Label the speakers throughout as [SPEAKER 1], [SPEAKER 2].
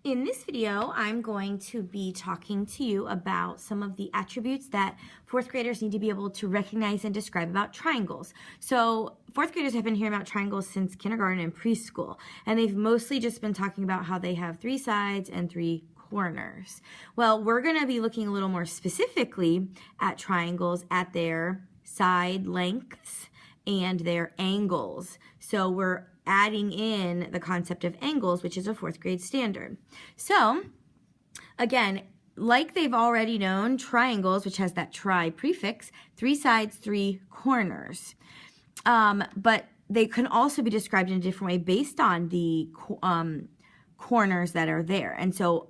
[SPEAKER 1] In this video, I'm going to be talking to you about some of the attributes that fourth graders need to be able to recognize and describe about triangles. So fourth graders have been hearing about triangles since kindergarten and preschool, and they've mostly just been talking about how they have 3 sides and 3 corners. Well, we're going to be looking a little more specifically at triangles at their side lengths and their angles. So we're adding in the concept of angles, which is a 4th grade standard. So again, like they've already known, triangles, which has that tri prefix, 3 sides, 3 corners. But they can also be described in a different way based on the corners that are there. And so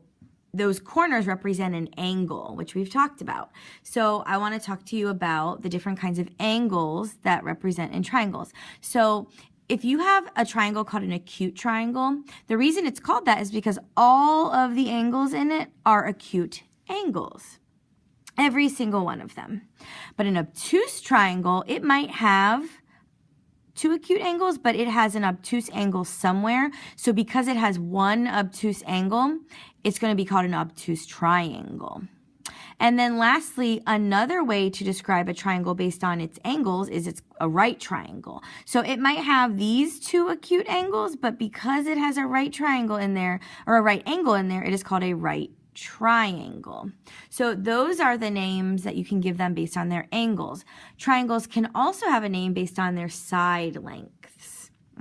[SPEAKER 1] those corners represent an angle, which we've talked about. So I want to talk to you about the different kinds of angles that represent in triangles. So if you have a triangle called an acute triangle, the reason it's called that is because all of the angles in it are acute angles. Every single one of them. But an obtuse triangle, it might have 2 acute angles, but it has an obtuse angle somewhere. So because it has one obtuse angle, it's going to be called an obtuse triangle. And then lastly, another way to describe a triangle based on its angles is it's a right triangle. So it might have these 2 acute angles, but because it has a right triangle in there, or a right angle in there, it is called a right triangle. So those are the names that you can give them based on their angles. Triangles can also have a name based on their side lengths.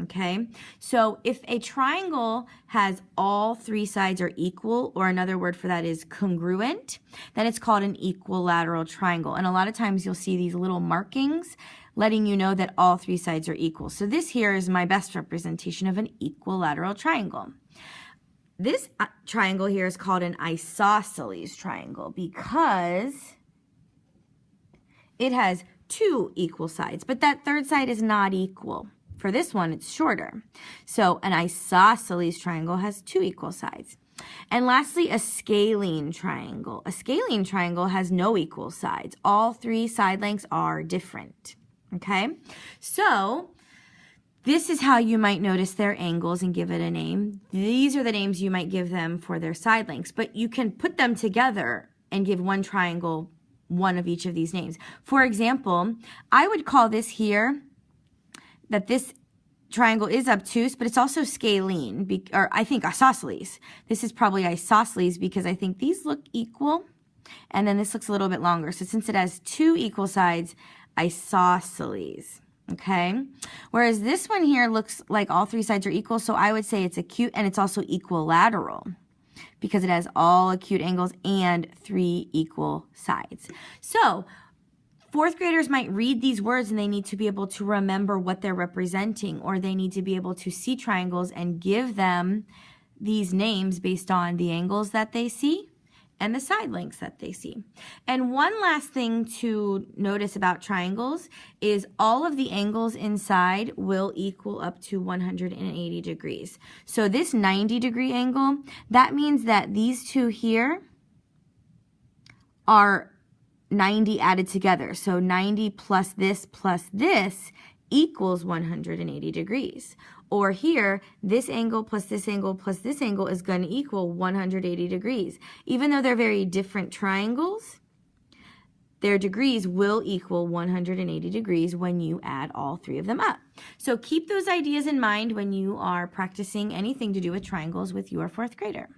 [SPEAKER 1] Okay, so if a triangle has all 3 sides are equal, or another word for that is congruent, then it's called an equilateral triangle. And a lot of times you'll see these little markings letting you know that all 3 sides are equal. So this here is my best representation of an equilateral triangle. This triangle here is called an isosceles triangle because it has 2 equal sides, but that third side is not equal. For this one, it's shorter. So an isosceles triangle has 2 equal sides. And lastly, a scalene triangle. A scalene triangle has no equal sides. All 3 side lengths are different. Okay? So this is how you might notice their angles and give it a name. These are the names you might give them for their side lengths, but you can put them together and give one triangle one of each of these names. For example, I would call this here that this triangle is obtuse, but it's also scalene, or I think isosceles. This is probably isosceles because I think these look equal, and then this looks a little bit longer. So since it has 2 equal sides, isosceles, okay? Whereas this one here looks like all 3 sides are equal, so I would say it's acute, and it's also equilateral because it has all acute angles and 3 equal sides. So 4th graders might read these words and they need to be able to remember what they're representing, or they need to be able to see triangles and give them these names based on the angles that they see and the side lengths that they see. And one last thing to notice about triangles is all of the angles inside will equal up to 180 degrees. So this 90-degree angle, that means that these 2 here are 90 added together. So 90 plus this equals 180 degrees. Or here, this angle plus this angle plus this angle is going to equal 180 degrees. Even though they're very different triangles, their degrees will equal 180 degrees when you add all 3 of them up. So keep those ideas in mind when you are practicing anything to do with triangles with your 4th grader.